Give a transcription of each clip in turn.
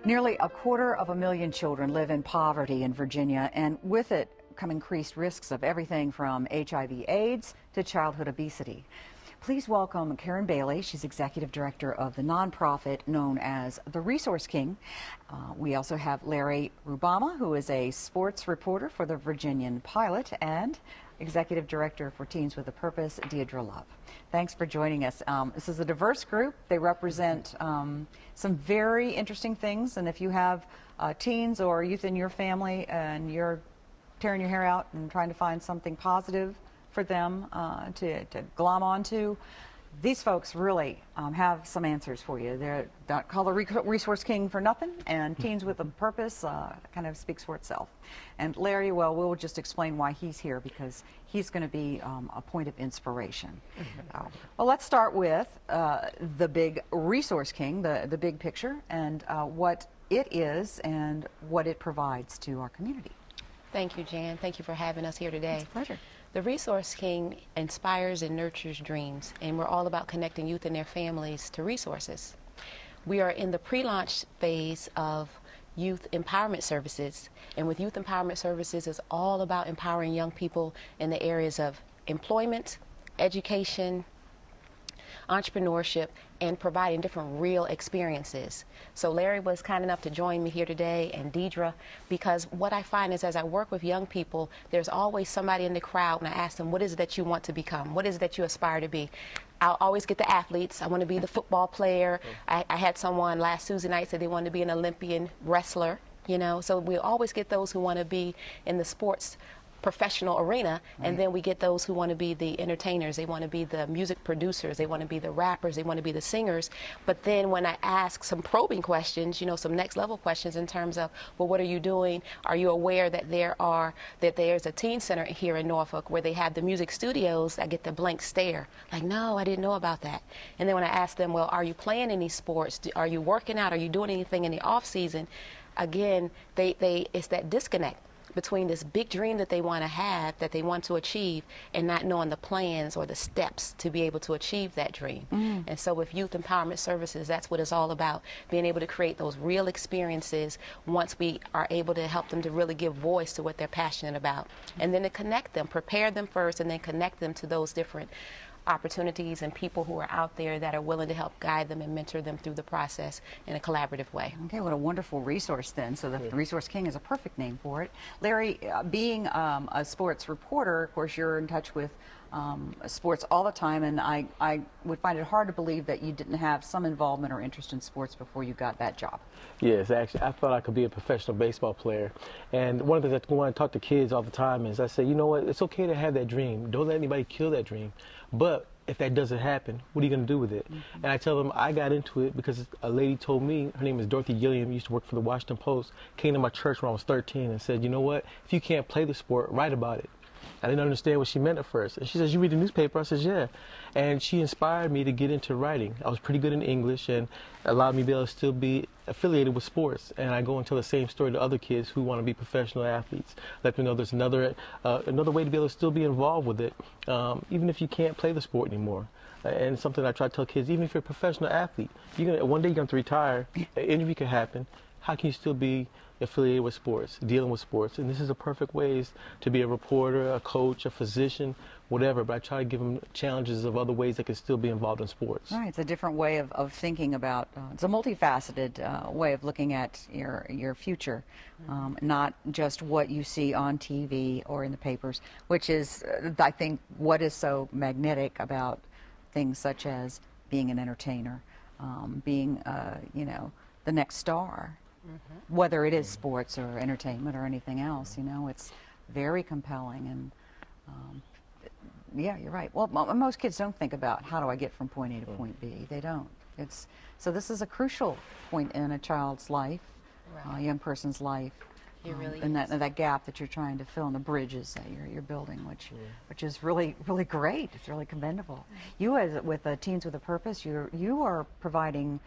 Nearly 250,000 children live in poverty in Virginia, and with it come increased risks of everything from HIV/AIDS to childhood obesity. Please welcome Karen Bailey. She's executive director of the nonprofit known as the Resource King. We also have Larry Rubama, who is a sports reporter for the Virginian Pilot, and executive director for Teens with a Purpose, Deirdre Love. Thanks for joining us. This is a diverse group. They represent some very interesting things, and if you have teens or youth in your family and you're tearing your hair out and trying to find something positive for them to glom onto, these folks really have some answers for you. They're not called the Resource King for nothing, and Teens with a Purpose kind of speaks for itself. And Larry, well, we'll just explain why he's here, because he's going to be a point of inspiration. Well, let's start with the big Resource King, the big picture, and what it is and what it provides to our community. Thank you, Jan. Thank you for having us here today. It's a pleasure. The Resource King inspires and nurtures dreams, and we're all about connecting youth and their families to resources. We are in the pre-launch phase of Youth Empowerment Services, and with Youth Empowerment Services, it's all about empowering young people in the areas of employment, education, entrepreneurship, and providing different real experiences. So Larry was kind enough to join me here today, and Deirdre, because what I find is as I work with young people, there's always somebody in the crowd, and I ask them, what is it that you want to become? What is it that you aspire to be? I'll always get the athletes. I want to be the football player. I had someone last Tuesday night say they wanted to be an Olympian wrestler, you know, so we always get those who want to be in the sports professional arena, and then we get those who want to be the entertainers. They want to be the music producers. They want to be the rappers. They want to be the singers. But then when I ask some probing questions, you know, some next level questions in terms of, well, what are you doing? Are you aware that there's a teen center here in Norfolk where they have the music studios? I get the blank stare, like, no, I didn't know about that. And then when I ask them, well, are you playing any sports? Are you working out? Are you doing anything in the off season? Again, it's that disconnect between this big dream that they want to have, that they want to achieve, and not knowing the plans or the steps to be able to achieve that dream. And so with Youth Empowerment Services, that's what it's all about, being able to create those real experiences once we are able to help them to really give voice to what they're passionate about. And then to connect them, prepare them first, and then connect them to those different opportunities and people who are out there that are willing to help guide them and mentor them through the process in a collaborative way. Okay, what a wonderful resource then. So the Resource King is a perfect name for it. Larry, being a sports reporter, of course, you're in touch with sports all the time, and I would find it hard to believe that you didn't have some involvement or interest in sports before you got that job. Yes, actually, I thought I could be a professional baseball player. And one of the things I want to talk to kids all the time is I say, you know what, it's okay to have that dream. Don't let anybody kill that dream. But if that doesn't happen, what are you going to do with it? And I tell them I got into it because a lady told me, her name is Dorothy Gilliam, used to work for the Washington Post, came to my church when I was 13 and said, you know what, if you can't play the sport, write about it. I didn't understand what she meant at first. And she says, you read the newspaper? I says, yeah. And she inspired me to get into writing. I was pretty good in English and allowed me to be able to still be affiliated with sports. And I go and tell the same story to other kids who want to be professional athletes. Let them know there's another way to be able to still be involved with it, even if you can't play the sport anymore. And something I try to tell kids, even if you're a professional athlete, one day you're going to retire, an injury could happen. How can you still be affiliated with sports, dealing with sports? And this is a perfect way to be a reporter, a coach, a physician, whatever. But I try to give them challenges of other ways they can still be involved in sports. All right, it's a different way of thinking about, it's a multifaceted way of looking at your future, not just what you see on TV or in the papers, which is, I think, what is so magnetic about things such as being an entertainer, being, you know, the next star. Whether it is sports or entertainment or anything else, you know, it's very compelling. And yeah, you're right. Well, most kids don't think about how do I get from point A to point B. They don't. So this is a crucial point in a child's life, a young person's life. It really and is. that gap that you're trying to fill in, the bridges that you're building, which is really great. It's really commendable. You, as with Teens with a Purpose, you are providing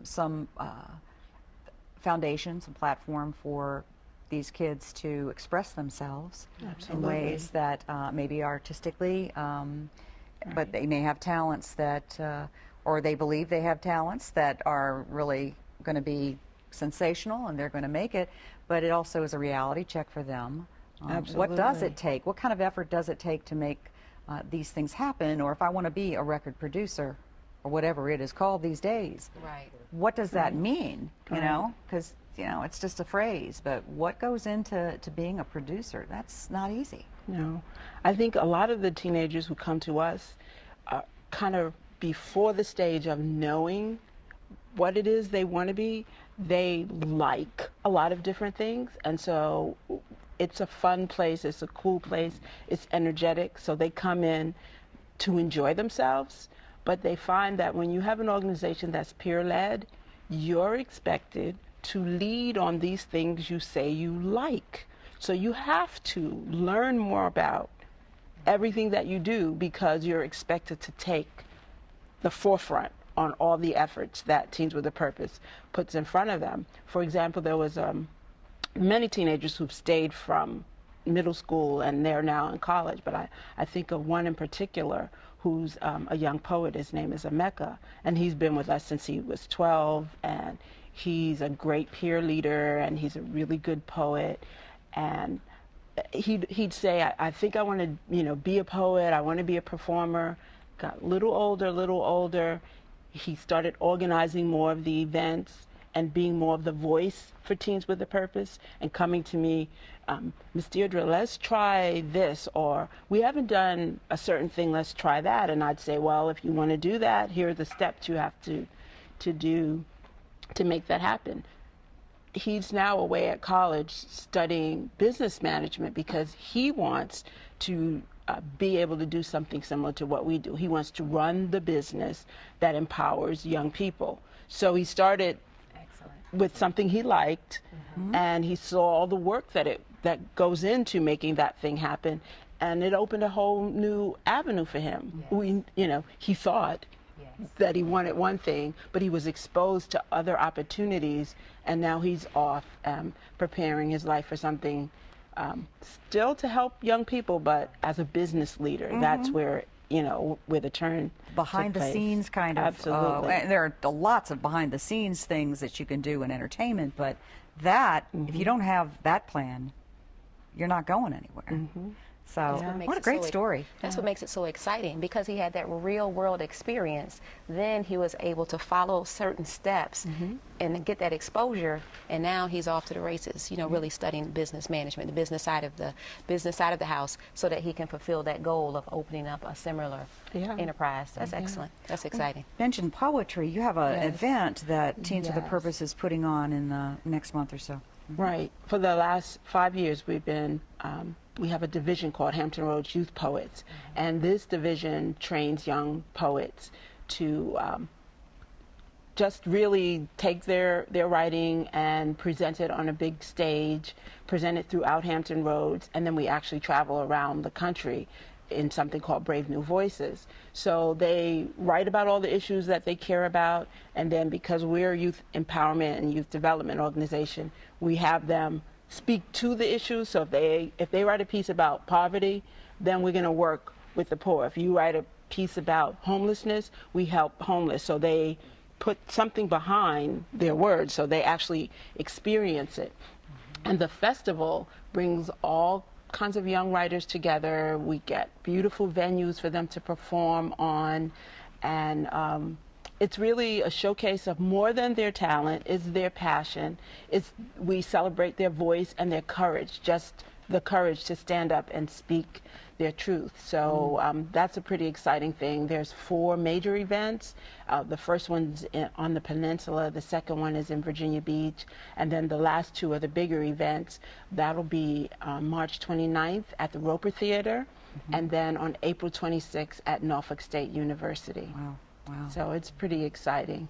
some foundation, some platform for these kids to express themselves in ways that maybe artistically, but they may have talents that, or they believe they have talents that are really going to be sensational and they're going to make it, but it also is a reality check for them. Absolutely. What does it take? What kind of effort does it take to make these things happen? Or if I want to be a record producer, or whatever it is called these days, Right. what does that mean? You know, because it's just a phrase, but what goes into being a producer? That's not easy. No, I think a lot of the teenagers who come to us are kind of before the stage of knowing what it is they want to be. They like a lot of different things, and so it's a fun place, it's a cool place, it's energetic, so they come in to enjoy themselves. But they find that when you have an organization that's peer-led, you're expected to lead on these things you say you like. So you have to learn more about everything that you do because you're expected to take the forefront on all the efforts that Teens with a Purpose puts in front of them. For example, there was many teenagers who've stayed from middle school and they're now in college, but I think of one in particular who's a young poet. His name is Emeka, and he's been with us since he was 12, and he's a great peer leader, and he's a really good poet. And he'd say, I think I want to, be a poet, I want to be a performer. Got a little older. He started organizing more of the events and being more of the voice for Teens with a Purpose, and coming to me, Miss Deirdre, let's try this, or we haven't done a certain thing, let's try that. And I'd say, well, if you want to do that, here are the steps you have to do to make that happen. He's now away at college studying business management because he wants to be able to do something similar to what we do. He wants to run the business that empowers young people. So he started with something he liked, and he saw all the work that goes into making that thing happen, and it opened a whole new avenue for him. Yes. He thought that he wanted one thing, but he was exposed to other opportunities, and now he's off preparing his life for something still to help young people, but as a business leader. That's where where the turn behind the scenes kind of. Absolutely. And there are lots of behind the scenes things that you can do in entertainment, but that, if you don't have that plan, you're not going anywhere. So what a great story. That's what makes it so exciting, because he had that real world experience. Then he was able to follow certain steps and get that exposure, and now he's off to the races, really studying business management, the business side of the house, so that he can fulfill that goal of opening up a similar enterprise. That's excellent. That's exciting. Mentioned poetry. You have an event that Teens with a Purpose is putting on in the next month or so. Right. For the last 5 years, we've been we have a division called Hampton Roads Youth Poets, and this division trains young poets to just really take their writing and present it on a big stage, present it throughout Hampton Roads, and then we actually travel around the country in something called Brave New Voices. So they write about all the issues that they care about, and then because we're a youth empowerment and youth development organization, we have them speak to the issues. So if they write a piece about poverty, then we're going to work with the poor. If you write a piece about homelessness, we help homeless. So they put something behind their words, so they actually experience it. And the festival brings all kinds of young writers together. We get beautiful venues for them to perform on, and it's really a showcase of more than their talent. It's their passion. We celebrate their voice and their courage, just the courage to stand up and speak their truth. So that's a pretty exciting thing. There's 4 major events. The first one's on the peninsula, the second one is in Virginia Beach, and then the last 2 are the bigger events. That'll be March 29th at the Roper Theater, and then on April 26th at Norfolk State University. Wow. Wow. So it's pretty exciting.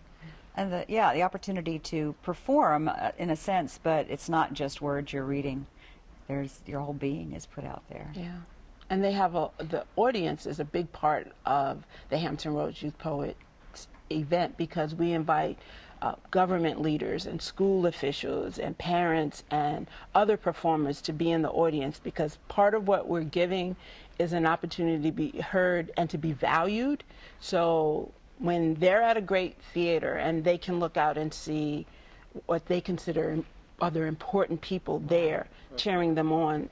And the opportunity to perform in a sense, but it's not just words you're reading. Your whole being is put out there. Yeah. And they have the audience is a big part of the Hampton Roads Youth Poets event, because we invite government leaders and school officials and parents and other performers to be in the audience, because part of what we're giving is an opportunity to be heard and to be valued. So when they're at a great theater and they can look out and see what they consider other important people there, cheering them on,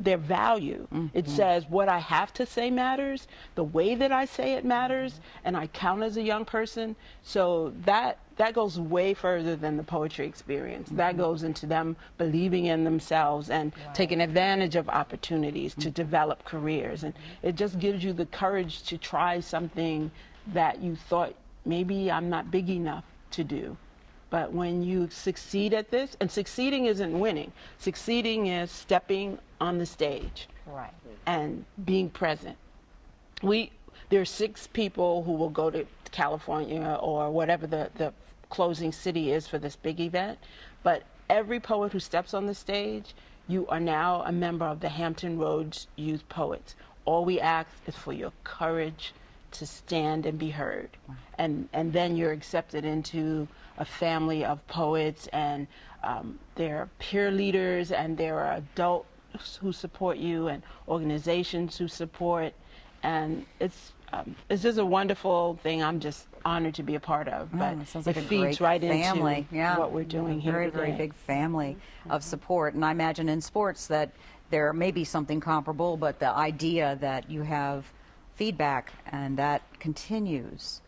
their value. It says what I have to say matters, the way that I say it matters, and I count as a young person. So that goes way further than the poetry experience. That goes into them believing in themselves and taking advantage of opportunities to develop careers. And it just gives you the courage to try something that you thought maybe I'm not big enough to do. But when you succeed at this, and succeeding isn't winning, succeeding is stepping on the stage and being present. There are 6 people who will go to California or whatever the closing city is for this big event, but every poet who steps on the stage, you are now a member of the Hampton Roads Youth Poets. All we ask is for your courage to stand and be heard. And then you're accepted into a family of poets, and there are peer leaders, and there are adults who support you, and organizations who support, and it's just a wonderful thing. I'm just honored to be a part of. But it sounds like it a feeds great right family. into what we're doing here Very, today. very big family of support. And I imagine in sports that there may be something comparable, but the idea that you have feedback and that continues,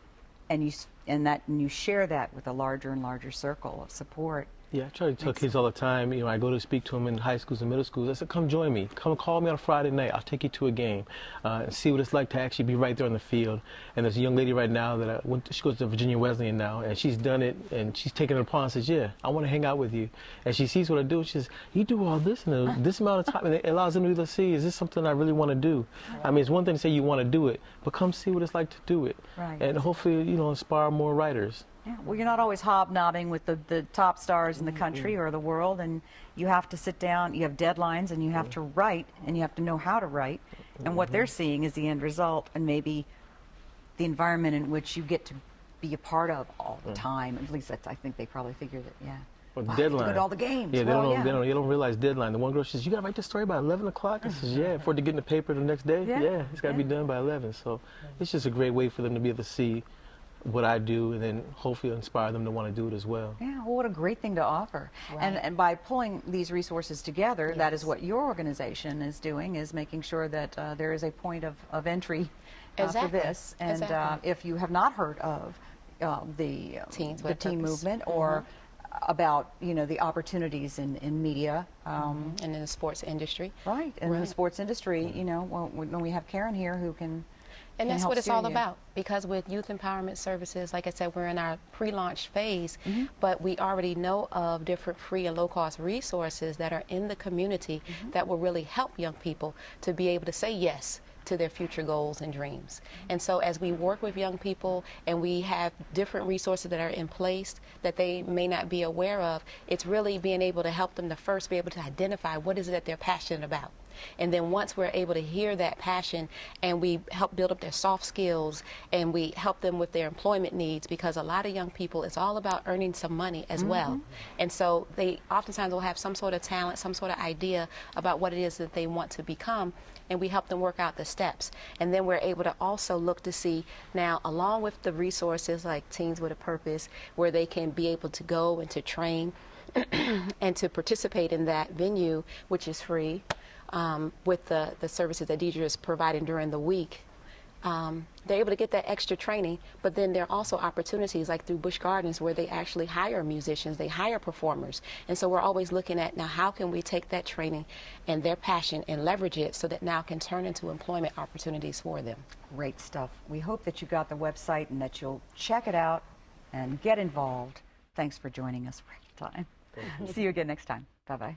and you share that with a larger and larger circle of support. Yeah, I try to tell kids all the time, you know, I go to speak to them in high schools and middle schools. I said, come join me. Come call me on a Friday night. I'll take you to a game and see what it's like to actually be right there on the field. And there's a young lady right now that she goes to Virginia Wesleyan now, and she's done it, and she's taken it upon and says, yeah, I want to hang out with you. And she sees what I do. She says, you do all this in this amount of time. And it allows them to see, is this something I really want to do? I mean, it's one thing to say you want to do it, but come see what it's like to do it. And hopefully, you know, inspire more writers. Yeah, well, you're not always hobnobbing with the top stars in the country or the world, and you have to sit down, you have deadlines, and you have to write, and you have to know how to write, and what they're seeing is the end result, and maybe the environment in which you get to be a part of all the time. At least that's, I think they probably figure that, yeah. Or Wow, deadline. to go to all the games. Yeah, Well, they don't realize deadline. The one girl says, you got to write this story by 11 o'clock? I says, yeah, for it to get in the paper the next day? Yeah, it's got to be done by 11. So it's just a great way for them to be able to see what I do, and then hopefully inspire them to want to do it as well. Yeah, well, what a great thing to offer. And by pulling these resources together, that is what your organization is doing, is making sure that there is a point of entry for this. And if you have not heard of the teen movement or about, you know, the opportunities in media. And in the sports industry. Right, in the sports industry, you know, when we have Karen here who can And that's what it's all about, because with Youth Empowerment Services, like I said, we're in our pre-launch phase, but we already know of different free and low-cost resources that are in the community that will really help young people to be able to say yes to their future goals and dreams. And so as we work with young people and we have different resources that are in place that they may not be aware of, it's really being able to help them to first be able to identify what is it that they're passionate about. And then once we're able to hear that passion and we help build up their soft skills and we help them with their employment needs, because a lot of young people, it's all about earning some money as well. And so they oftentimes will have some sort of talent, some sort of idea about what it is that they want to become, and we help them work out the steps. And then we're able to also look to see now, along with the resources like Teens with a Purpose, where they can be able to go and to train and to participate in that venue, which is free. With the services that Deirdre is providing during the week, they're able to get that extra training, but then there are also opportunities like through Busch Gardens where they actually hire musicians, they hire performers. And so we're always looking at now how can we take that training and their passion and leverage it so that now can turn into employment opportunities for them. Great stuff. We hope that you got the website and that you'll check it out and get involved. Thanks for joining us for your time. See you again next time. Bye-bye.